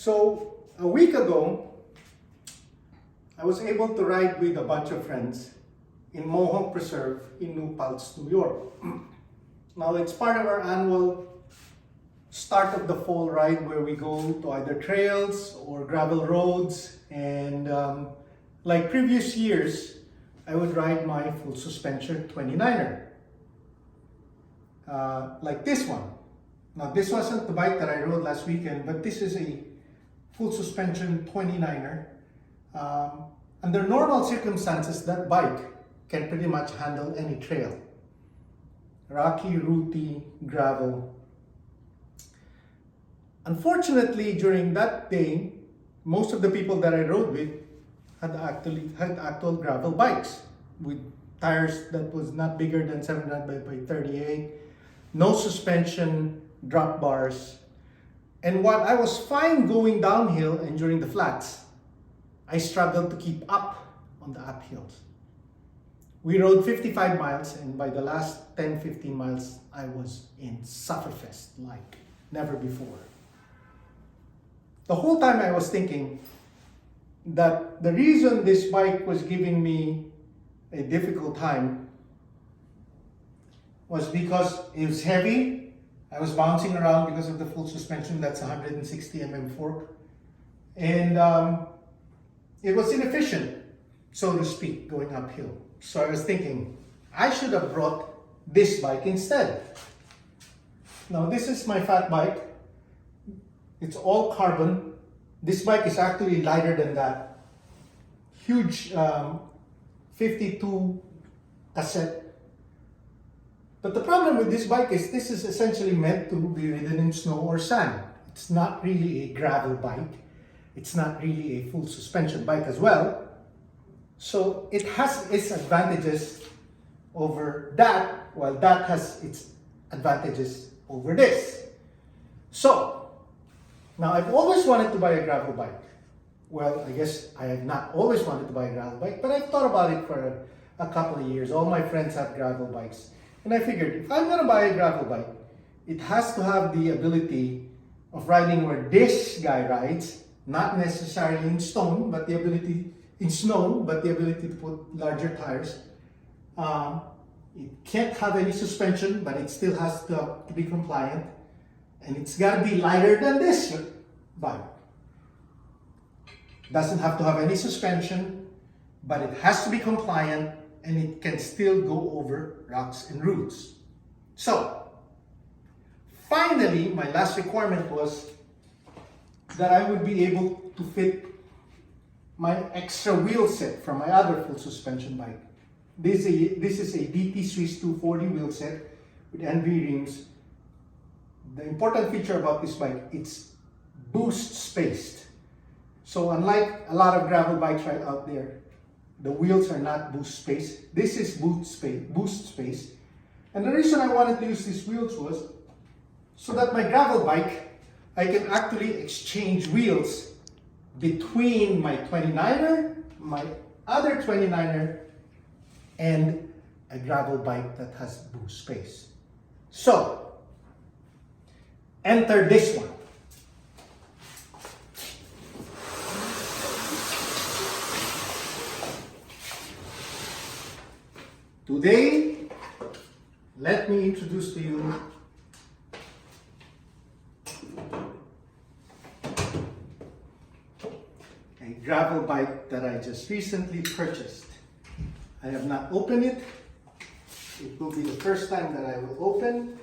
So a week ago, I was able to ride with a bunch of friends in Mohonk Preserve in New Paltz, New York. Now it's part of our annual start of the fall ride where we go to either trails or gravel roads, and like previous years, I would ride my full suspension 29er. Like this one. Now this wasn't the bike that I rode last weekend, but this is a full suspension 29er. Under normal circumstances, that bike can pretty much handle any trail. Rocky, rooty, gravel. Unfortunately, during that day, most of the people that I rode with had actual gravel bikes with tires that was not bigger than 700 by 38, no suspension, drop bars. And while I was fine going downhill and during the flats, I struggled to keep up on the uphills. We rode 55 miles, and by the last 10-15 miles, I was in sufferfest like never before. The whole time I was thinking that the reason this bike was giving me a difficult time was because it was heavy. I was bouncing around because of the full suspension. That's 160 mm fork. And it was inefficient, so to speak, going uphill. So I was thinking, I should have brought this bike instead. Now this is my fat bike. It's all carbon. This bike is actually lighter than that. Huge 52 cassette. But the problem with this bike is this is essentially meant to be ridden in snow or sand. It's not really a gravel bike. It's not really a full suspension bike as well. So it has its advantages over that, while that has its advantages over this. So, now I've always wanted to buy a gravel bike. Well, I guess I have not always wanted to buy a gravel bike, but I've thought about it for a couple of years. All my friends have gravel bikes. And I figured, if I'm going to buy a gravel bike, it has to have the ability of riding where this guy rides, not necessarily in stone, but the ability in snow, but the ability to put larger tires. It can't have any suspension, but it still has to be compliant. And it's got to be lighter than this bike. Doesn't have to have any suspension, but it has to be compliant, and it can still go over rocks and roots. So, finally, my last requirement was that I would be able to fit my extra wheel set from my other full suspension bike. This is a DT Swiss 240 wheel set with NV rims. The important feature about this bike, it's boost spaced. So unlike a lot of gravel bikes right out there, the wheels are not boost spaced. This is boost space. And the reason I wanted to use these wheels was so that my gravel bike, I can actually exchange wheels between my 29er, my other 29er, and a gravel bike that has boost space. So, enter this one. Today, let me introduce to you a gravel bike that I just recently purchased. I have not opened it. It will be the first time that I will open.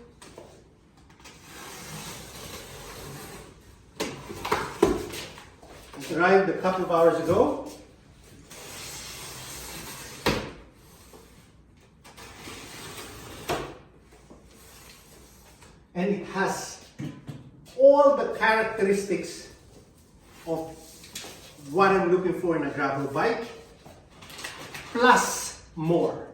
It arrived a couple of hours ago. And it has all the characteristics of what I'm looking for in a gravel bike, plus more.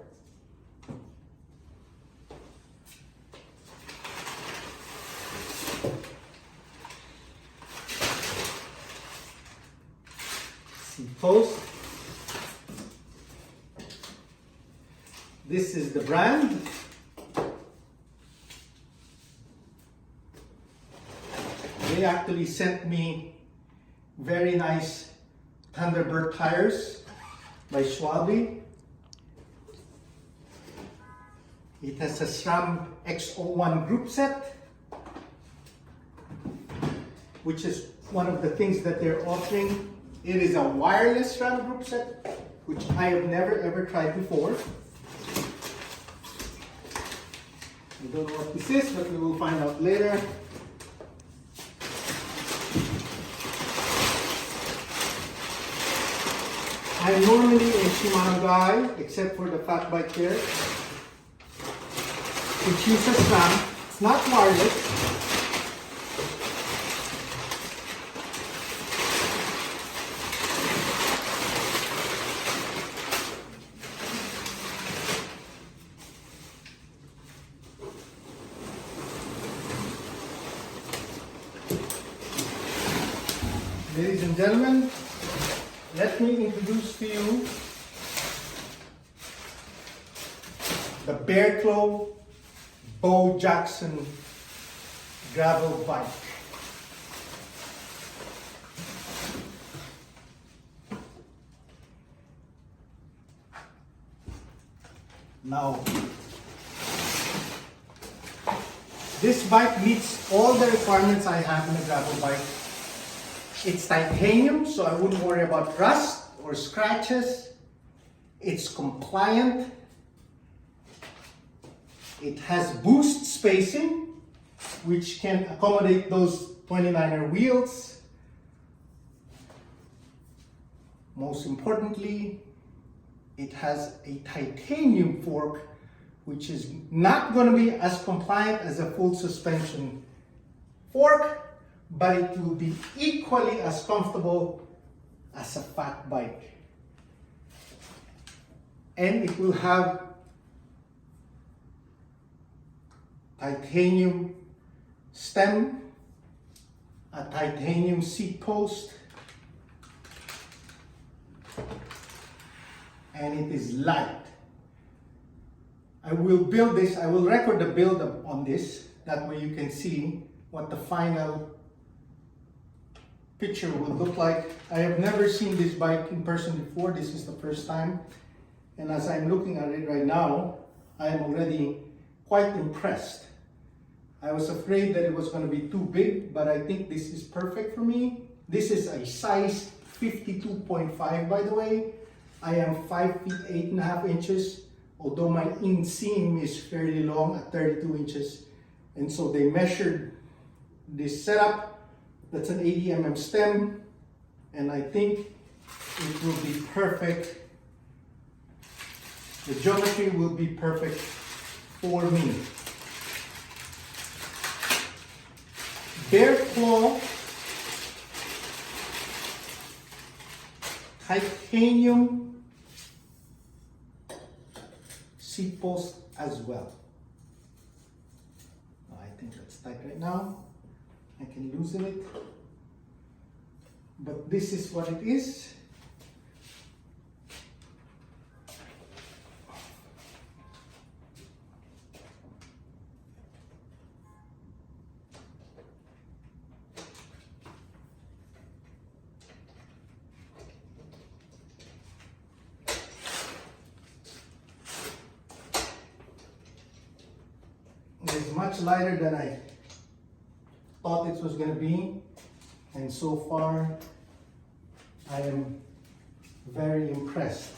Seat post. This is the brand. They actually sent me very nice Thunderbird tires by Schwalbe. It has a SRAM X01 group set, which is one of the things that they're offering. It is a wireless SRAM group set, which I have never ever tried before. I don't know what this is, but we will find out later. I'm normally a Shimano guy, except for the fat bike here. It uses SRAM. It's not wireless. Ladies and gentlemen, let me introduce to you the Bearclaw Bo Jackson gravel bike. Now, this bike meets all the requirements I have in a gravel bike. It's titanium, so I wouldn't worry about rust or scratches. It's compliant. It has boost spacing, which can accommodate those 29er wheels. Most importantly, it has a titanium fork, which is not going to be as compliant as a full suspension fork, but it will be equally as comfortable as a fat bike. And it will have titanium stem, a titanium seat post, and it is light. I will build this, I will record the build on this, that way you can see what the final picture would look like. I have never seen this bike in person before. This is the first time, and as I'm looking at it right now, I am already quite impressed. I was afraid that it was going to be too big, but I think this is perfect for me. This is a size 52.5, by the way. I am 5 feet 8.5 inches, although my inseam is fairly long at 32 inches. And so they measured this setup. That's an 80 mm stem, and I think it will be perfect. The geometry will be perfect for me. Bearclaw titanium seat post as well. I think that's tight right now. I can loosen it, but this is what it is. It's much lighter than I thought it was going to be, and so far I am very impressed.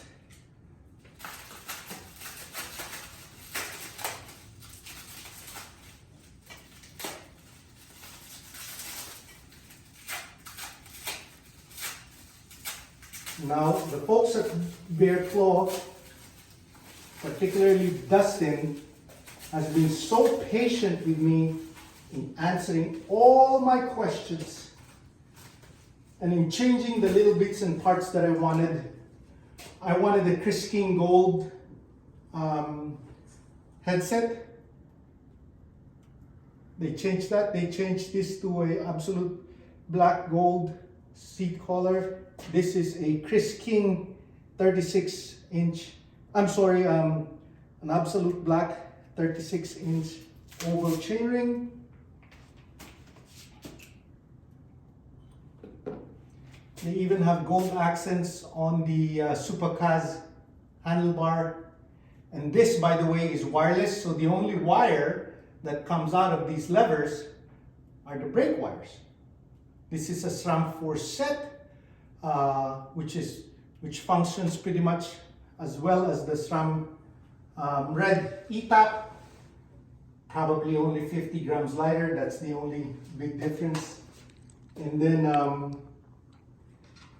Now, the folks at Bearclaw, particularly Dustin, has been so patient with me in answering all my questions and in changing the little bits and parts that I wanted. I wanted a Chris King Gold headset. They changed that. They changed this to a absolute black gold seat collar. This is a Chris King 36 inch, an absolute black 36 inch oval chainring. They even have gold accents on the Supercaz handlebar. And this, by the way, is wireless, so the only wire that comes out of these levers are the brake wires. This is a SRAM 4 set, which functions pretty much as well as the SRAM Red ETAP. Probably only 50 grams lighter, that's the only big difference. And then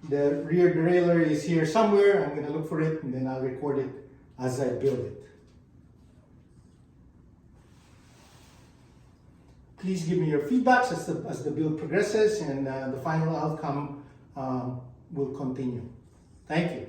the rear derailleur is here somewhere. I'm going to look for it and then I'll record it as I build it. Please give me your feedbacks as the build progresses, and the final outcome will continue. Thank you.